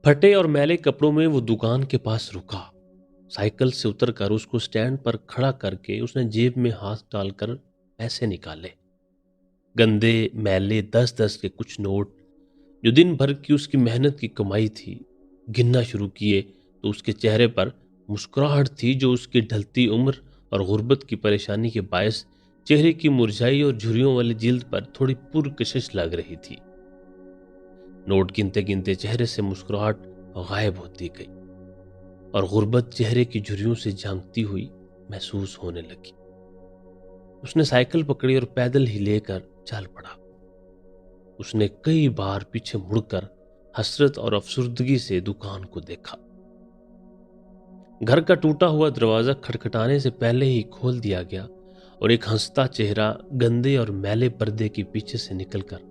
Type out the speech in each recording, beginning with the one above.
پھٹے اور میلے کپڑوں میں وہ دکان کے پاس رکا۔ سائیکل سے اتر کر اس کو سٹینڈ پر کھڑا کر کے اس نے جیب میں ہاتھ ڈال کر پیسے نکالے۔ گندے میلے 10 کے کچھ نوٹ جو دن بھر کی اس کی محنت کی کمائی تھی گننا شروع کیے تو اس کے چہرے پر مسکراہٹ تھی جو اس کی ڈھلتی عمر اور غربت کی پریشانی کے باعث چہرے کی مرجھائی اور جھریوں والی جلد پر تھوڑی پرکشش لگ رہی تھی۔ نوٹ گنتے گنتے چہرے سے مسکراہٹ غائب ہوتی گئی اور غربت چہرے کی جھریوں سے جھانکتی ہوئی محسوس ہونے لگی۔ اس نے سائیکل پکڑی اور پیدل ہی لے کر چل پڑا۔ اس نے کئی بار پیچھے مڑ کر حسرت اور افسردگی سے دکان کو دیکھا۔ گھر کا ٹوٹا ہوا دروازہ کھٹکھٹانے سے پہلے ہی کھول دیا گیا اور ایک ہنستا چہرہ گندے اور میلے پردے کے پیچھے سے نکل کر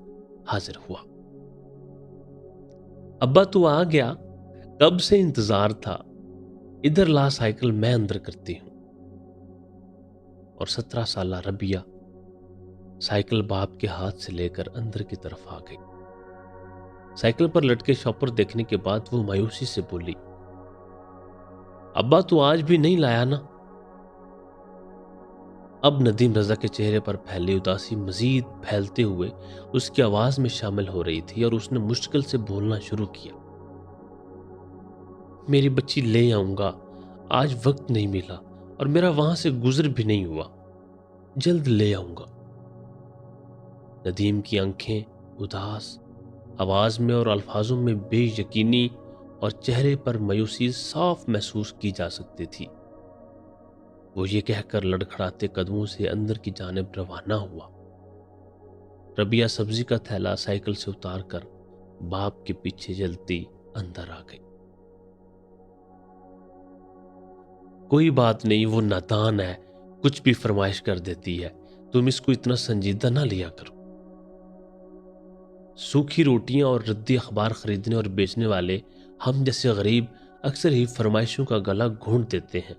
حاضر ہوا۔ ابا تو آ گیا، کب سے انتظار تھا، ادھر لا سائیکل میں اندر کرتی ہوں۔ اور 17 سالہ ربیہ سائیکل باپ کے ہاتھ سے لے کر اندر کی طرف آ گئی۔ سائیکل پر لٹکے شاپر دیکھنے کے بعد وہ مایوسی سے بولی، ابا تو آج بھی نہیں لایا نا؟ اب ندیم رضا کے چہرے پر پھیلی اداسی مزید پھیلتے ہوئے اس کی آواز میں شامل ہو رہی تھی اور اس نے مشکل سے بولنا شروع کیا، میری بچی لے آؤں گا، آج وقت نہیں ملا اور میرا وہاں سے گزر بھی نہیں ہوا، جلد لے آؤں گا۔ ندیم کی آنکھیں اداس، آواز میں اور الفاظوں میں بے یقینی اور چہرے پر مایوسی صاف محسوس کی جا سکتی تھی۔ وہ یہ کہہ کر لڑکھڑاتے قدموں سے اندر کی جانب روانہ ہوا۔ ربیہ سبزی کا تھیلا سائیکل سے اتار کر باپ کے پیچھے جلتی اندر آ گئی۔ کوئی بات نہیں، وہ نادان ہے، کچھ بھی فرمائش کر دیتی ہے، تم اس کو اتنا سنجیدہ نہ لیا کرو۔ سوکھی روٹیاں اور ردی اخبار خریدنے اور بیچنے والے ہم جیسے غریب اکثر ہی فرمائشوں کا گلا گھونٹ دیتے ہیں۔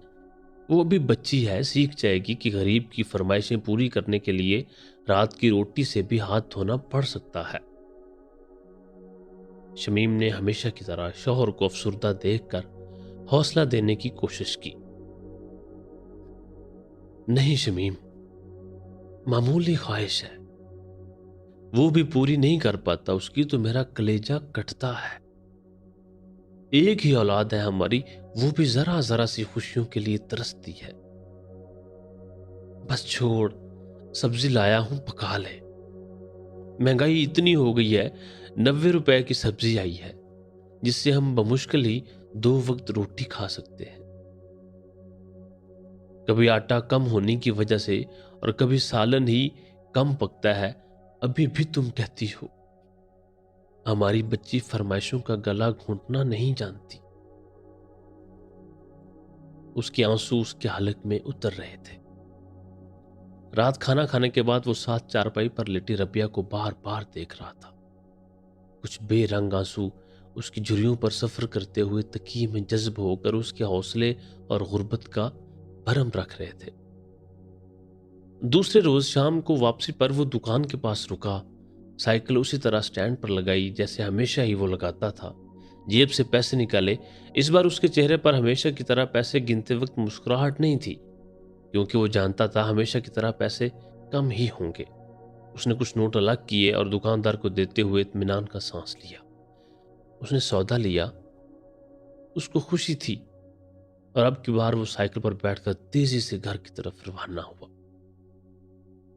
وہ بھی بچی ہے، سیکھ جائے گی کہ غریب کی فرمائشیں پوری کرنے کے لیے رات کی روٹی سے بھی ہاتھ دھونا پڑ سکتا ہے۔ شمیم نے ہمیشہ کی طرح شوہر کو افسردہ دیکھ کر حوصلہ دینے کی کوشش کی۔ نہیں شمیم، معمولی خواہش ہے، وہ بھی پوری نہیں کر پاتا، اس کی تو میرا کلیجہ کٹتا ہے۔ ایک ہی اولاد ہے ہماری، وہ بھی ذرا ذرا سی خوشیوں کے لیے ترستی ہے۔ بس چھوڑ، سبزی لایا ہوں، پکا لے۔ مہنگائی اتنی ہو گئی ہے، 90 روپے کی سبزی آئی ہے جس سے ہم بمشکل ہی 2 وقت روٹی کھا سکتے ہیں۔ کبھی آٹا کم ہونے کی وجہ سے اور کبھی سالن ہی کم پکتا ہے، ابھی بھی تم کہتی ہو ہماری بچی فرمائشوں کا گلا گھونٹنا نہیں جانتی۔ اس کے آنسو اس کے حلق میں اتر رہے تھے۔ رات کھانا کھانے کے بعد وہ ساتھ چارپائی پر لیٹی ربیہ کو بار بار دیکھ رہا تھا۔ کچھ بے رنگ آنسو اس کی جھریوں پر سفر کرتے ہوئے تکیے میں جذب ہو کر اس کے حوصلے اور غربت کا بھرم رکھ رہے تھے۔ دوسرے روز شام کو واپسی پر وہ دکان کے پاس رکا، سائیکل اسی طرح سٹینڈ پر لگائی جیسے ہمیشہ ہی وہ لگاتا تھا، جیب سے پیسے نکالے۔ اس بار اس کے چہرے پر ہمیشہ کی طرح پیسے گنتے وقت مسکراہٹ نہیں تھی، کیونکہ وہ جانتا تھا ہمیشہ کی طرح پیسے کم ہی ہوں گے۔ اس نے کچھ نوٹ الگ کیے اور دکاندار کو دیتے ہوئے اطمینان کا سانس لیا۔ اس نے سودا لیا، اس کو خوشی تھی، اور اب کی بار وہ سائیکل پر بیٹھ کر تیزی سے گھر کی طرف روانہ ہوا۔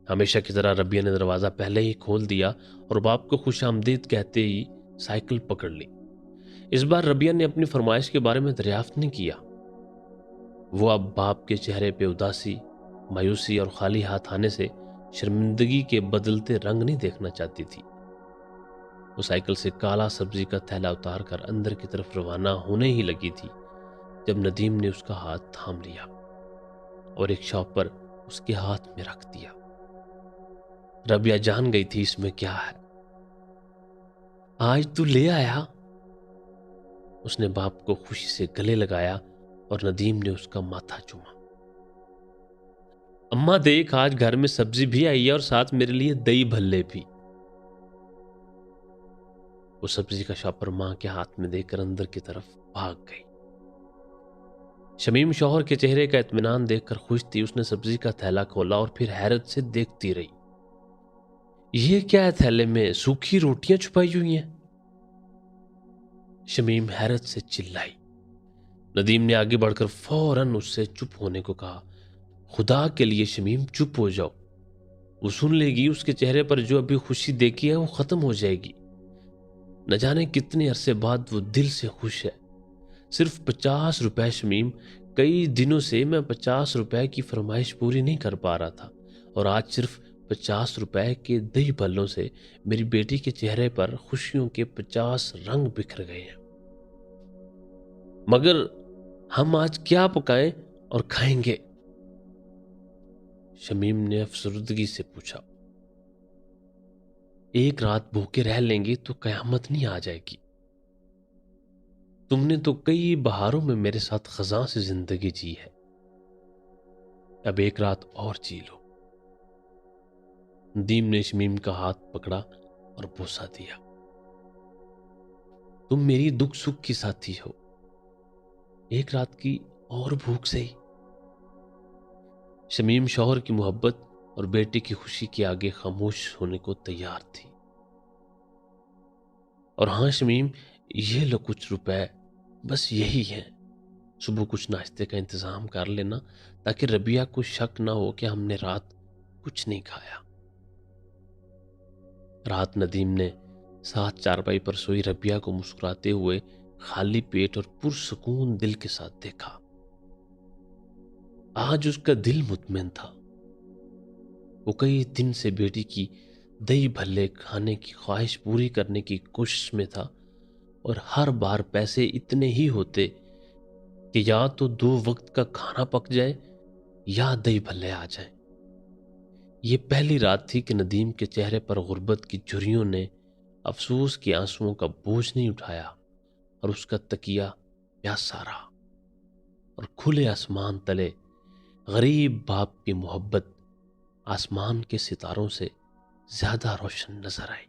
ہمیشہ کی طرح ربیہ نے دروازہ پہلے ہی کھول دیا اور باپ کو خوش آمدید کہتے ہی سائیکل پکڑ لی۔ اس بار ربیہ نے اپنی فرمائش کے بارے میں دریافت نہیں کیا۔ وہ اب باپ کے چہرے پہ اداسی، مایوسی اور خالی ہاتھ آنے سے شرمندگی کے بدلتے رنگ نہیں دیکھنا چاہتی تھی۔ وہ سائیکل سے کالا سبزی کا تھیلا اتار کر اندر کی طرف روانہ ہونے ہی لگی تھی جب ندیم نے اس کا ہاتھ تھام لیا اور ایک شاپر اس کے ہاتھ میں رکھ دیا۔ ربیہ جان گئی تھی اس میں کیا ہے۔ آج تو لے آیا؟ اس نے باپ کو خوشی سے گلے لگایا اور ندیم نے اس کا ماتھا چوما۔ اماں دیکھ، آج گھر میں سبزی بھی آئی ہے اور ساتھ میرے لیے دہی بھلے بھی۔ وہ سبزی کا شاپر ماں کے ہاتھ میں دے کر اندر کی طرف بھاگ گئی۔ شمیم شوہر کے چہرے کا اطمینان دیکھ کر خوش تھی۔ اس نے سبزی کا تھیلا کھولا اور پھر حیرت سے دیکھتی رہی۔ یہ کیا ہے تھیلے میں؟ سوکھی روٹیاں چھپائی ہوئی ہیں؟ شمیم حیرت سے چلائی۔ ندیم نے آگے بڑھ کر فوراً اس سے چپ ہونے کو کہا۔ خدا کے لیے شمیم چپ ہو جاؤ، وہ سن لے گی، اس کے چہرے پر جو ابھی خوشی دیکھی ہے وہ ختم ہو جائے گی۔ نہ جانے کتنے عرصے بعد وہ دل سے خوش ہے۔ صرف 50 روپے شمیم، کئی دنوں سے میں 50 روپے کی فرمائش پوری نہیں کر پا رہا تھا، اور آج صرف 50 روپے کے دہی بھلوں سے میری بیٹی کے چہرے پر خوشیوں کے 50 رنگ بکھر گئے ہیں۔ مگر ہم آج کیا پکائیں اور کھائیں گے؟ شمیم نے افسردگی سے پوچھا۔ ایک رات بھوکے رہ لیں گے تو قیامت نہیں آ جائے گی۔ تم نے تو کئی بہاروں میں میرے ساتھ خزاں سے زندگی جی ہے، اب ایک رات اور جی لو۔ ندیم نے شمیم کا ہاتھ پکڑا اور بوسہ دیا۔ تم میری دکھ سکھ کی ساتھی ہو، ایک رات کی اور بھوک سہی۔ شمیم شوہر کی محبت اور بیٹے کی خوشی کے آگے خاموش ہونے کو تیار تھی۔ اور ہاں شمیم، یہ لو کچھ روپے، بس یہی ہیں۔ صبح کچھ ناشتے کا انتظام کر لینا تاکہ ربیہ کو شک نہ ہو کہ ہم نے رات کچھ نہیں کھایا۔ رات ندیم نے ساتھ چارپائی پر سوئی ربیہ کو مسکراتے ہوئے خالی پیٹ اور پرسکون دل کے ساتھ دیکھا۔ آج اس کا دل مطمئن تھا۔ وہ کئی دن سے بیٹی کی دہی بھلے کھانے کی خواہش پوری کرنے کی کوشش میں تھا، اور ہر بار پیسے اتنے ہی ہوتے کہ یا تو 2 وقت کا کھانا پک جائے یا دہی بھلے آ جائیں۔ یہ پہلی رات تھی کہ ندیم کے چہرے پر غربت کی جھریوں نے افسوس کے آنسوؤں کا بوجھ نہیں اٹھایا، اور اس کا تکیہ پیاسا رہا، اور کھلے آسمان تلے غریب باپ کی محبت آسمان کے ستاروں سے زیادہ روشن نظر آئی۔